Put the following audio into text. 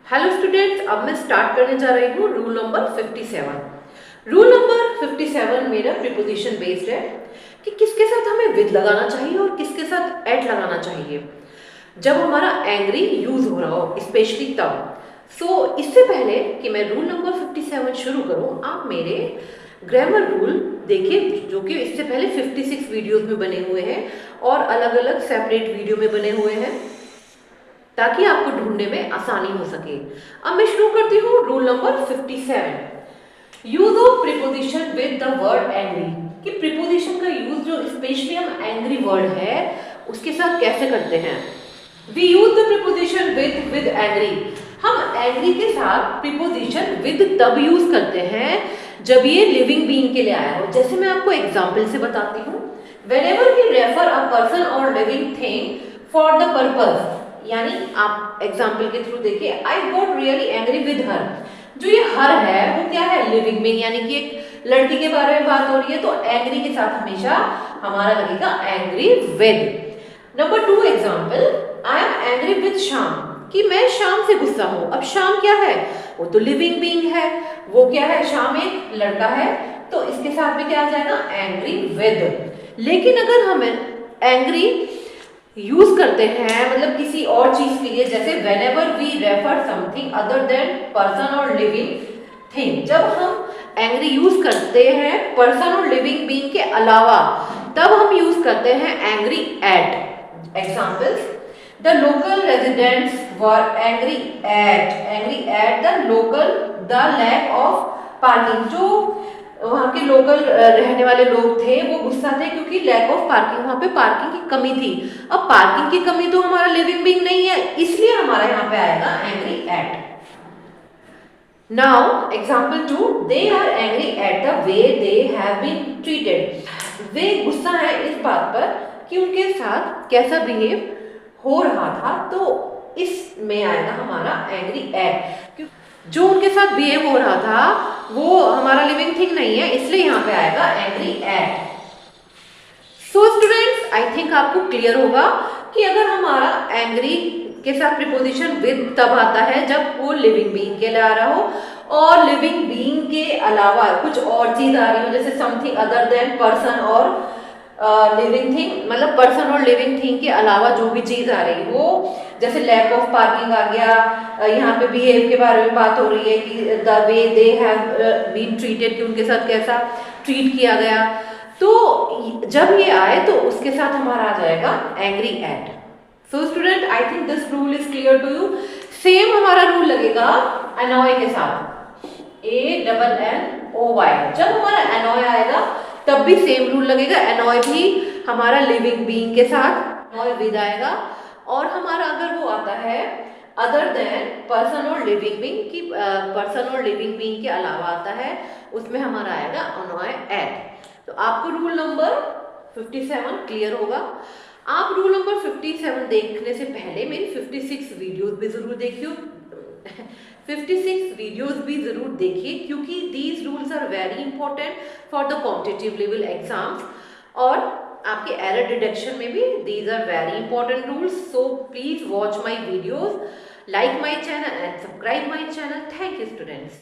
Hello students, अब मैं start करने जा रही हूँ रूल नंबर 57। रूल नंबर 57 मेरा प्रीपोजिशन बेस्ड है कि किसके साथ हमें विद लगाना चाहिए और किसके साथ एट लगाना चाहिए जब हमारा एंग्री यूज हो रहा हो, स्पेशली तब। सो इससे पहले कि मैं रूल नंबर 57 शुरू करूँ, आप मेरे ग्रामर रूल देखिए जो कि इससे पहले 56 वीडियोस में बने हुए हैं और अलग अलग सेपरेट वीडियो में बने हुए हैं ताकि आपको ढूंढने में आसानी हो सके। अब मैं शुरू करती हूँ rule number 57। Use of preposition with the word angry, कि प्रीपोजिशन का यूज जो स्पेशली हम एंग्री वर्ड है उसके साथ कैसे करते हैं। We use the preposition with angry, हम एंग्री के साथ प्रीपोजिशन विद तब यूज करते हैं जब ये लिविंग बीइंग के लिए आया हो। जैसे मैं आपको एग्जाम्पल से बताती हूँ, whenever we refer a person और living thing for the purpose, यानी आप एग्जाम्पल के थ्रू देखिए, I got really angry with her. जो ये हर है वो क्या है, लिविंग बीइंग, यानी कि एक लड़की के बारे में बात हो रही है, तो एंग्री के साथ हमेशा हमारा लगेगा angry with. Number 2 example, I am angry with Shyam, कि मैं श्याम से गुस्सा हूं। अब श्याम क्या है, वो तो लिविंग बीइंग है, वो क्या है, श्याम एक लड़का है, तो इसके साथ में क्या आ जाएगा, एंग्री विद। लेकिन अगर हम एंग्री यूज करते हैं मतलब किसी और चीज के लिए, जैसे whenever we refer something other than person और लिविंग थिंग, जब हम एंग्री यूज करते हैं पर्सन और लिविंग बीइंग के अलावा, तब हम यूज करते हैं angry at. Examples, the local residents were angry at the local the lack of parking, जो वहाँ के लोकल रहने वाले लोग थे वो गुस्सा थे क्योंकि लैक ऑफ पार्किंग, वहाँ पे पार्किंग की कमी थी। अब पार्किंग की कमी तो हमारा लिविंग बीइंग नहीं है, इसलिए हमारा यहाँ पे आएगा angry at. Now example 2, they are angry at the way they have been treated. वे गुस्सा है इस बात पर कि उनके साथ कैसा बिहेव हो रहा था, तो इसमें आएगा हमारा एंग्री एट। जो उनके साथ बिहेव हो रहा था वो हमारा लिविंग थिंग नहीं है, इसलिए यहाँ पे आएगा angry at. So students, I think आपको क्लियर होगा कि अगर हमारा एंग्री के साथ प्रीपोजिशन विद तब आता है जब वो लिविंग बीइंग के लिए आ रहा हो, और लिविंग बीइंग के अलावा कुछ और चीज आ रही हो, जैसे समथिंग अदर देन पर्सन और लिविंग थिंग, मतलब पर्सन और लिविंग थिंग के अलावा जो भी चीज आ रही हो, जैसे लैक ऑफ पार्किंग आ गया, यहाँ पे बिहेव के बारे में बात हो रही है कि the way they have been treated, कि उनके साथ कैसा ट्रीट किया गया, तो जब ये आए तो उसके साथ हमारा आ जाएगा angry at. So student, I think this rule is clear to you. Same हमारा रूल लगेगा अनॉय के साथ, ANNOY। जब हमारा अनॉय आएगा तब भी सेम रूल लगेगा, अनॉय भी हमारा लिविंग बीइंग के साथ अनॉय विद आएगा, और हमारा अगर वो आता है अदर देन पर्सन और लिविंग बीइंग, की पर्सन और लिविंग बीइंग के अलावा आता है, उसमें हमारा आएगा अनॉय एट। तो आपको रूल नंबर 57 क्लियर होगा। आप रूल नंबर 57 देखने से पहले मेरी 56 वीडियोस भी जरूर देखिए 56 वीडियोस भी जरूर देखिए, क्योंकि these rules are very important for the competitive level exams, और आपके एरर डिटेक्शन में भी these are very important rules. So please watch my videos, like my channel and subscribe my channel. Thank you students.